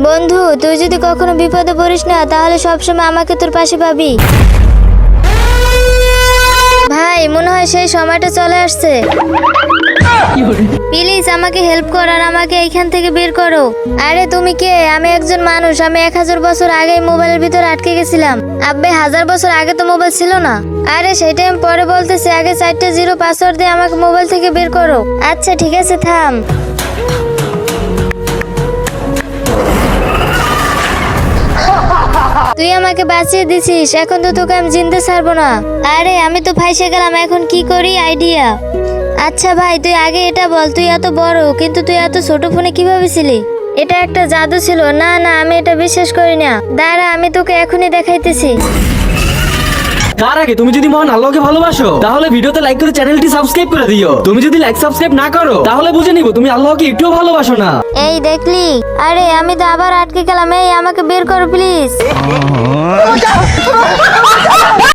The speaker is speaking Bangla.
বন্ধু, তুই যদি কখনো বিপদে পড়িস না তাহলে সবসময় আমাকে তোর পাশে পাবি। ভাই, মনে হয় সেই সময়টা চলে আসছে। প্লিজ আমাকে হেল্প কর আর আমাকে এইখান থেকে বের করো। আরে তুমি কে? আমি একজন মানুষ। আমি 1000 বছর আগে মোবাইলের ভিতরে আটকে গেছিলাম। আব্বে, 1000 বছর আগে তো মোবাইল ছিল না। আরে সেটা আমি পরে বলতেছি, আগে 4টা 0 পাসওয়ার্ড দিয়ে আমাকে মোবাইল থেকে বের করো। আচ্ছা ঠিক আছে, থাম। তুই আমাকে বাঁচিয়ে দিছিস, এখন তো তোকে আমি জিন্দা ছাড়বো না। আরে আমি তো ফাঁসে গেলাম, এখন কি করি? আইডিয়া। আচ্ছা ভাই, তুই আগে এটা বল, তুই এত বড় কিন্তু তুই এত ছোট ফোনে কিভাবে ছিলি? এটা একটা জাদু ছিল। না না, আমি এটা বিশ্বাস করি না। দাঁড়া, আমি তোকে এখনই দেখাইতেছি। তার আগে তুমি যদি মহান আল্লাহকে ভালোবাসো তাহলে ভিডিওতে লাইক করে চ্যানেলটি সাবস্ক্রাইব করে দিও। তুমি যদি লাইক সাবস্ক্রাইব না করো তাহলে বুঝে নিব তুমি আল্লাহকে একটুও ভালোবাসো না। এই দেখলি? আরে আমি তো আবার আটকে গেলাম। এই আমাকে বের করো প্লিজ।